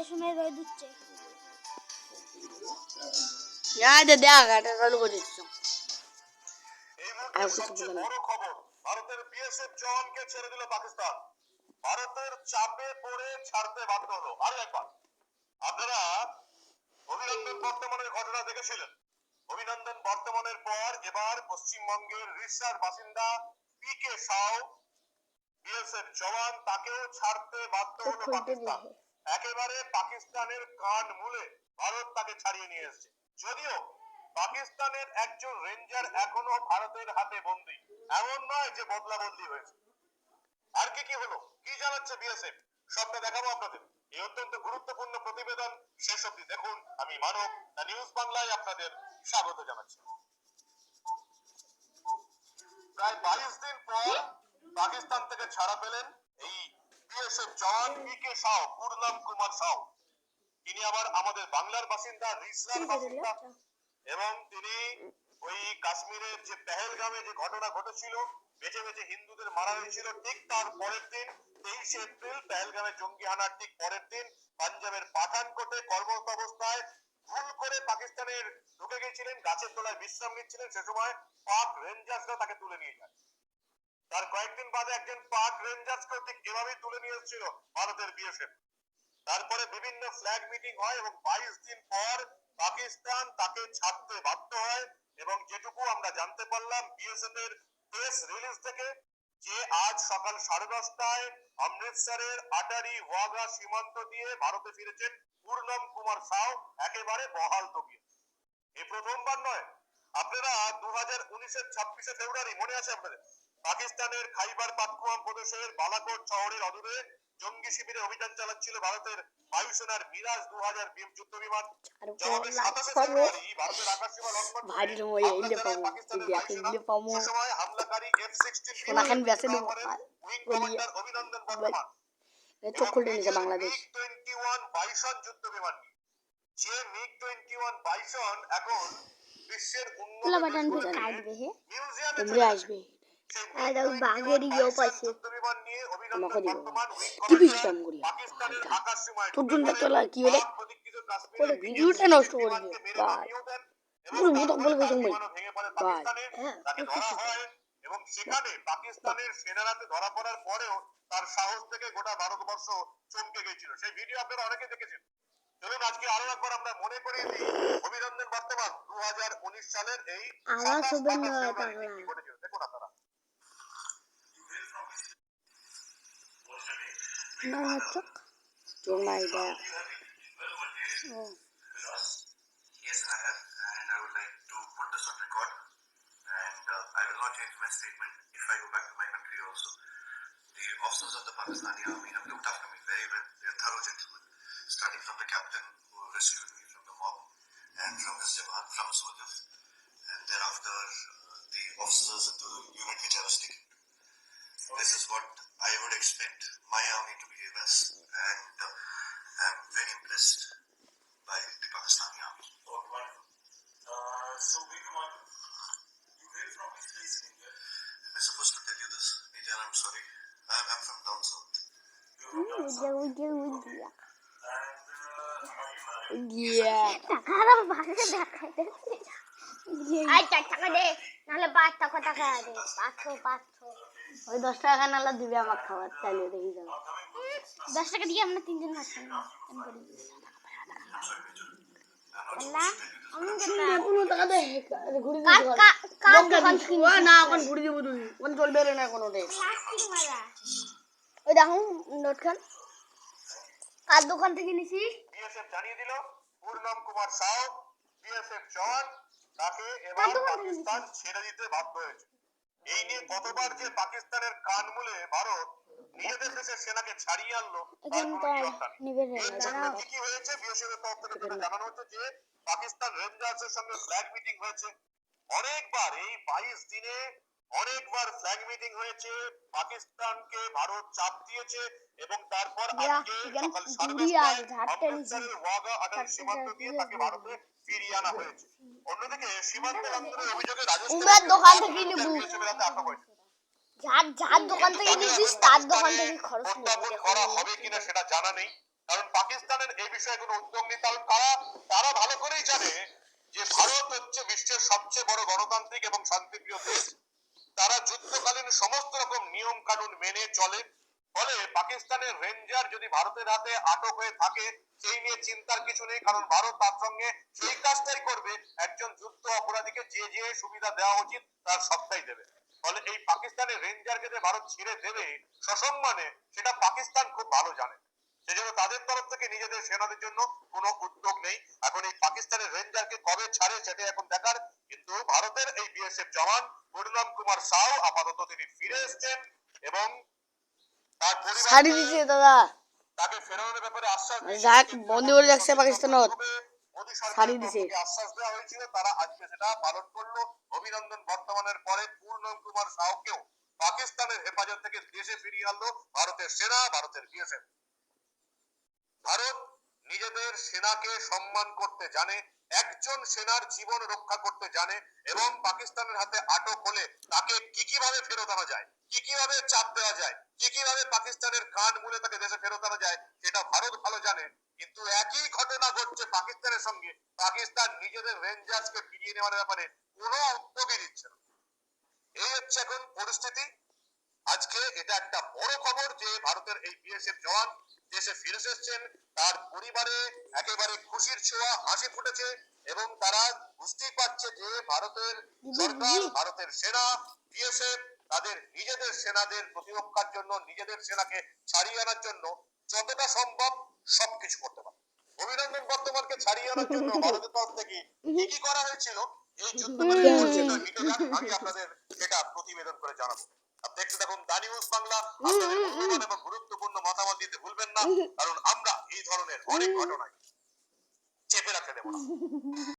সময় রোদ উঠছে। ভারতের বিএসএফ জওয়ানকে ছেড়ে দিল পাকিস্তান। ভারতের চাপে পড়ে ছাড়তে বাধ্য হলো। আরো একবার আপনারা অভিনন্দন বর্তমানের ঘটনা দেখেছিলেন। অভিনন্দন বর্তমানের পর এবার পশ্চিমবঙ্গের রিসার বাসিন্দা পিকে সাউ বিএসএফ জওয়ান, তাকেও ছাড়তে বাধ্য হলো পাকিস্তান। একেবারে পাকিস্তানের কান মূলে ভারত তাকে ছাড়িয়ে নিয়ে এসেছে। যদিও পাকিস্তানের একজন রেঞ্জার এখনো ভারতের হাতে বন্দী। এমন নয় যে বদলা বদলি হয়েছে। আর কি হলো, কি জানাচ্ছে বিএসএফ, সবটা দেখাবো আপনাদের। এই অত্যন্ত গুরুত্বপূর্ণ প্রতিবেদন শেষ অবধি দেখুন। আমি মানব, দ্য নিউজ বাংলায় আপনাদের স্বাগত জানাচ্ছি। প্রায় 22 দিন পর পাকিস্তান থেকে ছাড়া পেলেন এই বিএসএফ জওয়ান পিকে সাউ, পূর্ণম কুমার সাউ। তিনি আবার আমাদের বাংলার বাসিন্দা, রিসরার বাসিন্দা, এবং তিনি ওই কাশ্মীরের যে পেহেলগামে যে ঘটনা ঘটেছিল, বেঁচে বেঁচে হিন্দুদের মারা হয়েছিল, ঠিক তার পরের দিন 23 এপ্রিল পেহেলগামে জঙ্গি হানার ঠিক পরের দিন পাঞ্জাবের পাঠানকোটে কর্মরত অবস্থায় ভুল করে পাকিস্তানের ঢুকে গিয়েছিলেন, গাছের তলায় বিশ্রাম নিচ্ছিলেন। সে সময় পাক রেঞ্জার্সরা তাকে তুলে নিয়ে যায়। তার কয়েকদিন বাদে একজন পাক রেঞ্জার্সকেও ঠিক এভাবেই তুলে নিয়ে এসেছিল ভারতের বিএসএফ। তারপরে বিভিন্ন ফ্ল্যাগ মিটিং হয় এবং 22 দিন পর পাকিস্তান তাকে ছাড়তে বাধ্য হয়। এবং যেটুকু আমরা জানতে পারলাম বিএসএফ এর প্রেস রিলিজ থেকে, যে আজ সকাল 10:30টায় অমৃতসরের আটারি ওয়াগা সীমান্ত দিয়ে ভারতে ফিরেছেন পূর্ণম কুমার সাউ, একেবারে বহাল তবিয়ত। এই প্রথমবার নয়, আপনারা 2019-এর 26শে ফেব্রুয়ারি মনে আছে আপনাদের, পাকিস্তানের খাইবার পাখতুনখোয়া প্রদেশের বালাকোট শহরের অদূরে জঙ্গি শিবিরে অভিযান চালাচ্ছিল ভারতের বায়ুসেনার মিরাজ 2000 যুদ্ধ বিমান। জবাবে 27শে ফেব্রুয়ারি ভারতের আকাশসীমা লঙ্ঘন করে পাকিস্তানের বায়ুসেনা সে সময় হামলাকারী F-16 উইং কমান্ডার অভিনন্দন বর্তমান বাংলাদেশ MiG-21 বাইসন যুদ্ধ বিমান নিয়ে। যে MiG-21 বাইসন এখন বিশ্বের উন্নত মিউজিয়ামে আসবে। ভিডিওটা নষ্ট করে এবং সেখানে পাকিস্তানের সেনারাতে ধরা পড়ার পরেও তার সাহস থেকে গোটা ভারতবর্ষ চমকে গেছিল। সেই ভিডিও আপনারা অনেকে দেখেছেন। চলুন আজকে আরো একবার আমরা মনে করিয়ে দিই অভিনন্দন বর্তমান 2019 সালের এই দেখুন আপনারা। Yes, I have, and I would like to put this on record. And I will not change my statement if I go back to my country also. The officers of the Pakistani army have looked after me very well. They are thorough gentlemen, starting from the captain who rescued me from the mob and from his jawan, from his soldiers, and thereafter the officers of the unit which I was taken to. This is what I would expect my army to behave as, and I am very impressed by the Pakistani army. Oh, wonderful. So, Big Commander, you hail from which place in India? Am I supposed to tell you this? Nijan, I'm sorry. I'm from down south. You're from down south. And are you married? ওই 10 টাকা নালা দিবে আমার খাবার চালিয়ে দেখি যাবো। 10 টাকা দিয়ে আমরা তিনজন ভাত খাই না। কার দোকান থেকে নিছি? বিএসএফ জানিয়ে দিল পূর্ণম কুমার সাউ বিএসএফ জওয়ান, তাকে এবার পাকিস্তান ছেড়ে দিতে বাধ্য হয়েছে। এই নিয়ে কতবার যে পাকিস্তানের কান মূলে ভারত নিজেদের দেশের সেনাকে ছাড়িয়ে আনলো, কি হয়েছে বিএসএফ এর তরফ থেকে জানানো হচ্ছে যে পাকিস্তান রেঞ্জার্সের সঙ্গে ফ্ল্যাগ মিটিং হয়েছে অনেকবার। এই 22 দিনে অনেকবার ফ্ল্যাগ মিটিং হয়েছে, পাকিস্তানকে ভারত চাপ দিয়েছে এবং তারপর আজকে সকাল 10:30টায় অমৃতসরের ওয়াগা আটারি সীমান্ত দিয়ে তাকে ভারতে ফিরিয়ে আনা হয়েছে। অন্যদিকে সীমান্ত লঙ্ঘনের অভিযোগে রাজস্থানের দোকান থেকে নিবু, আটক হয়েছে। যার দোকান থেকে নিছিস তার দোকান থেকে খরচ করা হবে কিনা সেটা জানা নেই, কারণ পাকিস্তানের এই বিষয়ে কোনো উদ্যোগ নেই, কারণ তারা ভালো করেই জানে যে ভারত হচ্ছে বিশ্বের সবচেয়ে বড় গণতান্ত্রিক এবং শান্তিপ্রিয় দেশ। তারা যুদ্ধকালীন সমস্ত রকম নিয়ম কানুন মেনে চলে। ফলে পাকিস্তানের রেঞ্জার যদি ভারতের হাতে আটক হয়ে থাকে সেই নিয়ে চিন্তার কিছু নেই, কারণ ভারত তার সঙ্গে সেই কাজটাই করবে। একজন যুদ্ধ অপরাধীকে যে সুবিধা দেওয়া উচিত তার সবটাই দেবে। ফলে এই পাকিস্তানের রেঞ্জারকে যে ভারত ছেড়ে দেবে সসম্মানে, সেটা পাকিস্তান খুব ভালো জানে। সেজন্য তাদের তরফ থেকে নিজেদের সেনাদের জন্য কোনো উদ্যোগ নেই। এখন এই পাকিস্তানের রেঞ্জারকে কবে ছাড়ে সেটা এখন দেখার। কিন্তু ভারতের এই বিএসএফ জওয়ান গুরনাম কুমার সাউ আপাতত তিনি ফিরে এসেছেন এবং তার ছাড়ি পরিবার দিছে দাদা, তাকে ফেরানোর ব্যাপারে আশ্বাস দিয়েছে। যাক বন্দি করে রাখছে পাকিস্তানত, মোদী ছাড়ি সরকারের তরফ দিছে। থেকে আশ্বাস দেওয়া হয়েছিল, তারা আজকে সেটা পালন করলো। অভিনন্দন বর্তমানের পরে পূর্ণম কুমার সাউকেও পাকিস্তানের হেফাজত থেকে দেশে ফিরিয়ে আনলো ভারতের সেনা, ভারতের বিএসএফ। ভারত নিজেদের সেনাকে সম্মান করতে জানে, একজন সেনার জীবন রক্ষা করতে জানে এবং পাকিস্তানের হাতে আটক হলে তাকে কিভাবে ফেরত আনা যায়, কিভাবে চাপ দেওয়া যায়, কিভাবে পাকিস্তানের কান মুলে তাকে দেশে ফেরত আনা যায় সেটা ভারত ভালো জানে। কিন্তু একই ঘটনা ঘটছে পাকিস্তানের সঙ্গে। পাকিস্তান নিজেদের রেঞ্জার্সকে ফিরিয়ে নেওয়ার ব্যাপারে কোনো উদ্যোগই নিচ্ছে না। এই হচ্ছে এখন পরিস্থিতি। আজকে এটা একটা বড় খবর যে ভারতের এই বিএসএফ জওয়ান দেশে ফিরে এসেছেন। তার পরিবারে একেবারে খুশির ছোঁয়া, হাসি ফুটেছে এবং তারা বুঝতেই পারছে যে ভারতের সরকার, ভারতের সেনা, বিএসএফ তাদের নিজেদের সেনাদের প্রতিরক্ষার জন্য, নিজেদের সেনাকে ছাড়িয়ে আনার জন্য যতটা সম্ভব সবকিছু করতে পারে। অভিনন্দন বর্তমানকে ছাড়িয়ে আনার জন্য ভারতের তরফ থেকে কি করা হয়েছিল এই যুদ্ধকালীন পরিস্থিতির ভিতরে আমি আপনাদের সেটা প্রতিবেদন করে জানাবো। দেখতে থাকুন দা নিউজ বাংলা। আপনাদের মূল্যবান এবং গুরুত্বপূর্ণ মতামত দিতে ভুলবেন না, কারণ আমরা এই ধরনের অনেক ঘটনায় চেপে রাখতে দেব না।